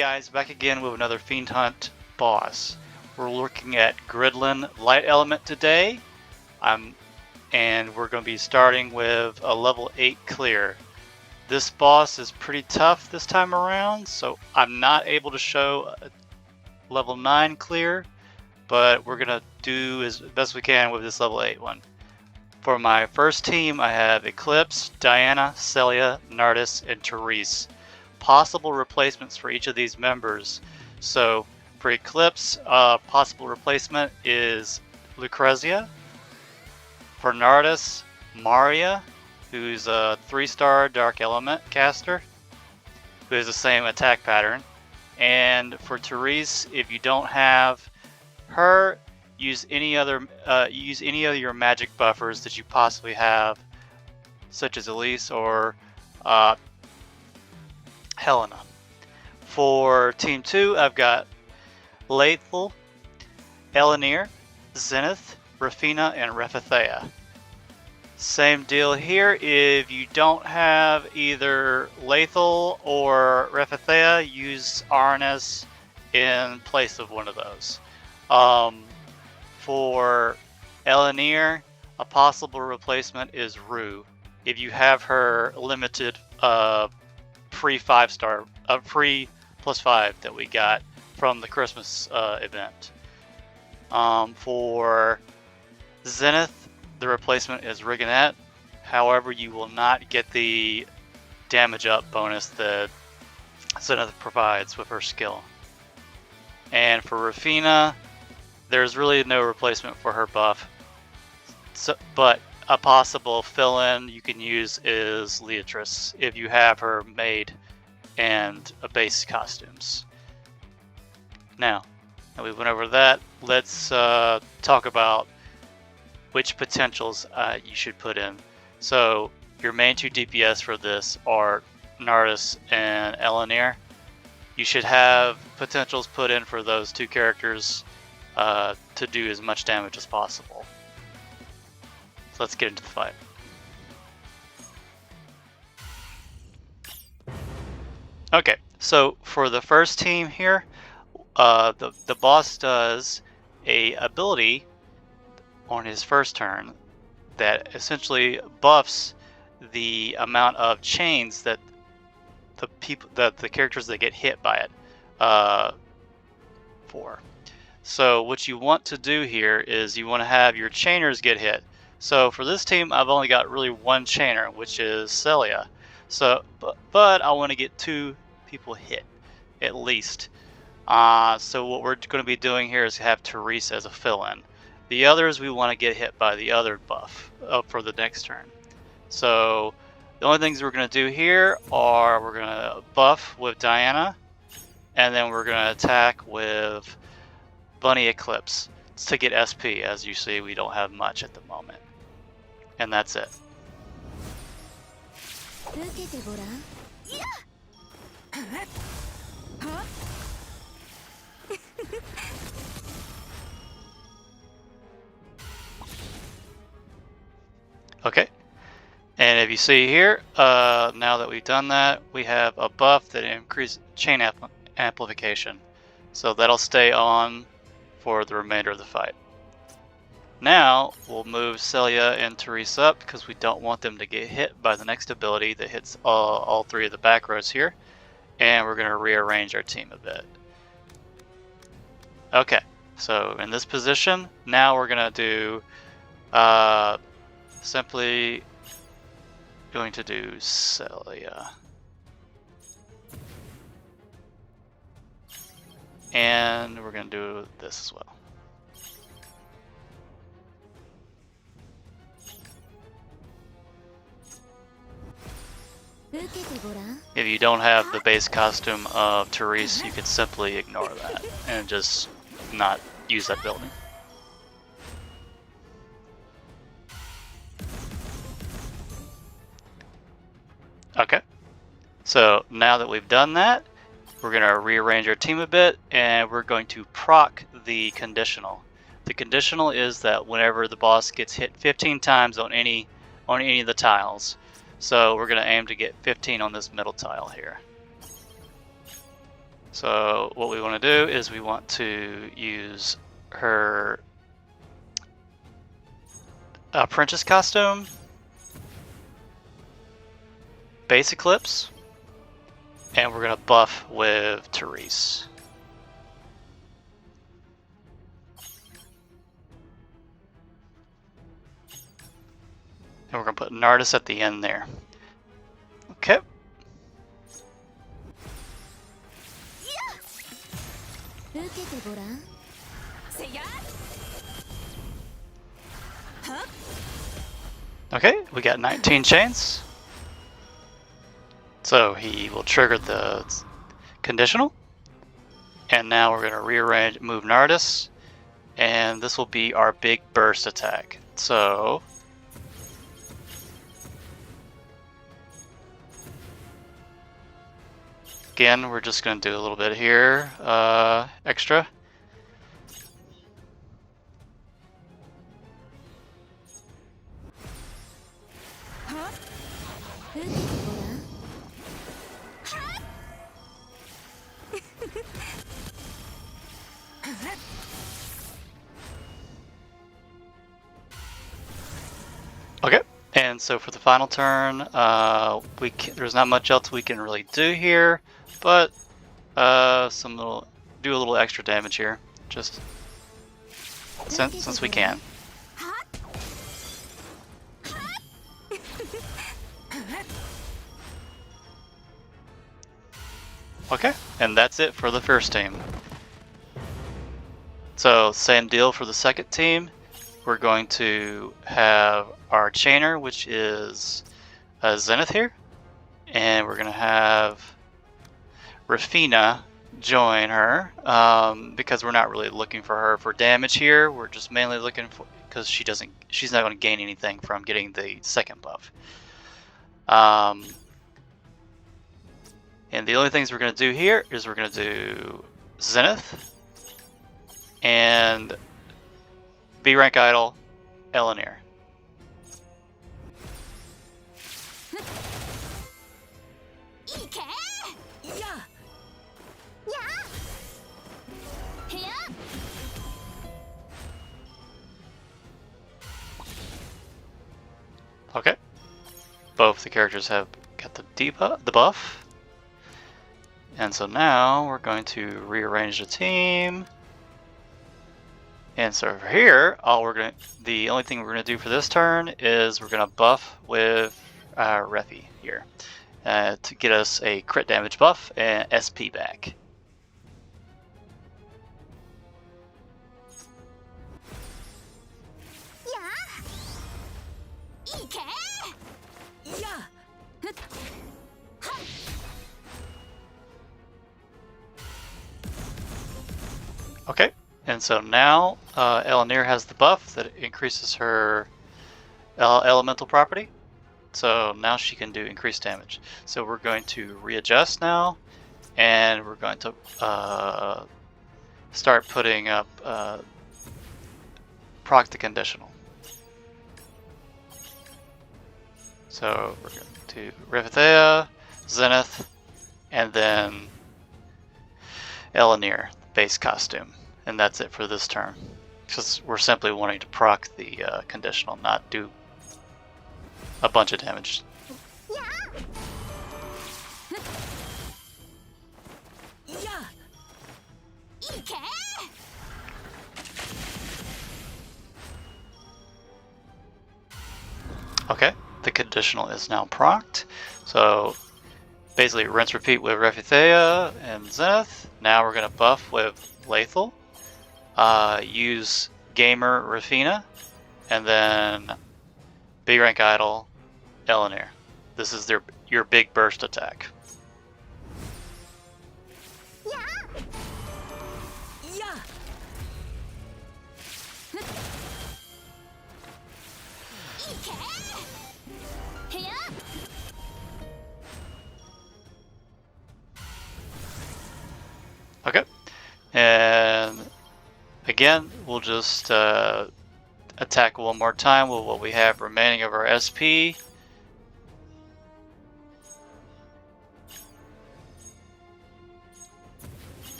guys, back again with another Fiend Hunt boss. We're looking at Gridlin Light Element today, and we're going to be starting with a level 8 clear. This boss is pretty tough this time around, so I'm not able to show a level 9 clear, but we're going to do as best we can with this level 8 one. For my first team, I have Eclipse, Diana, Celia, Nardus, and Therese. Possible replacements for each of these members. So for Eclipse, possible replacement is Lucrezia. For Nardus, Maria, who's a 3-star Dark Element caster, who has the same attack pattern. And for Therese, if you don't have her, use any of your magic buffers that you possibly have, such as Elise or Helena. For Team 2, I've got Lethal, Elenir, Zenith, Rafina, and Refathea. Same deal here. If you don't have either Lethal or Refathea, use Arnis in place of one of those. For Elenir, a possible replacement is Rue. If you have her limited free 5-star, free +5 that we got from the Christmas event. For Zenith, the replacement is Rigonette. However, you will not get the damage up bonus that Zenith provides with her skill. And for Rafina, there's really no replacement for her buff. But a possible fill-in you can use is Leatrice if you have her made and a base costumes. Now that we went over that, let's talk about which potentials you should put in. So your main 2 DPS for this are Nardus and Elenir. You should have potentials put in for those 2 characters to do as much damage as possible. So let's get into the fight. Okay, so for the first team here, the boss does a ability on his first turn that essentially buffs the amount of chains that the characters that get hit by it for. So what you want to do here is you want to have your chainers get hit. So for this team, I've only got really 1 chainer, which is Celia. So, but I want to get 2 people hit, at least. So what we're going to be doing here is have Therese as a fill-in. The others we want to get hit by the other buff for the next turn. So the only things we're going to do here are we're going to buff with Diana, and then we're going to attack with Bunny Eclipse to get SP. As you see, we don't have much at the moment. And that's it. Okay. And if you see here, now that we've done that, we have a buff that increases chain amplification. So that'll stay on for the remainder of the fight. Now we'll move Celia and Therese up because we don't want them to get hit by the next ability that hits all 3 of the back rows here. And we're going to rearrange our team a bit. Okay, so in this position, now we're going to do simply going to do Celia. And we're going to do this as well. If you don't have the base costume of Therese, you can simply ignore that and just not use that building. Okay, so now that we've done that, we're going to rearrange our team a bit, and we're going to proc the conditional. The conditional is that whenever the boss gets hit 15 times on any of the tiles, so we're going to aim to get 15 on this middle tile here. So what we want to do is we want to use her apprentice costume, base eclipse, and we're going to buff with Therese. And we're going to put Nardus at the end there. Okay. Okay, we got 19 chains. So he will trigger the conditional. And now we're going to rearrange, move Nardus. And this will be our big burst attack. So again, we're just going to do a little bit here, extra. Okay, and so for the final turn, there's not much else we can really do here, but do a little extra damage here, just since we can. Okay, and that's it for the first team. So same deal for the second team. We're going to have our chainer, which is Zenith here, and we're going to have Rafina join her because we're not really looking for her for damage here. We're just mainly looking for, because she's not going to gain anything from getting the second buff. And the only things we're going to do here is we're going to do Zenith and B rank idol Elenir. Okay, both the characters have got the buff, and so now we're going to rearrange the team. And so over here, the only thing we're gonna do for this turn is we're gonna buff with Refi here to get us a crit damage buff and SP back. Okay, and so now Elenir has the buff that increases her elemental property. So now she can do increased damage. So we're going to readjust now, and we're going to start putting up proc the conditional. So we're going to Rivethea, Zenith, and then Elenir, base costume. And that's it for this turn. Because we're simply wanting to proc the conditional, not do a bunch of damage. Okay, the conditional is now procced. So basically rinse repeat with Revithea and Zenith. Now we're going to buff with Lethal. Use Gamer Rafina, and then B rank idol Elenir. This is your big burst attack. Okay, and again, we'll just attack one more time with what we have remaining of our SP.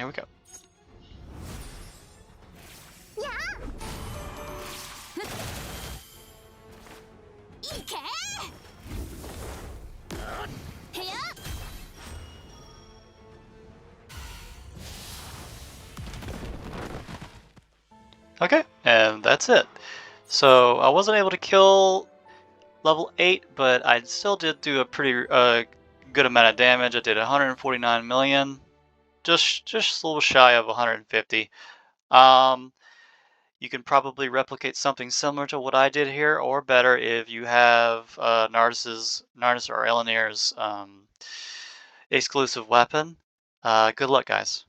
here we go. Okay, and that's it. So I wasn't able to kill level 8, but I still did do a pretty good amount of damage. I did 149 million, just a little shy of 150. Um, you can probably replicate something similar to what I did here, or better if you have Nardus or Elanir's exclusive weapon. Good luck, guys.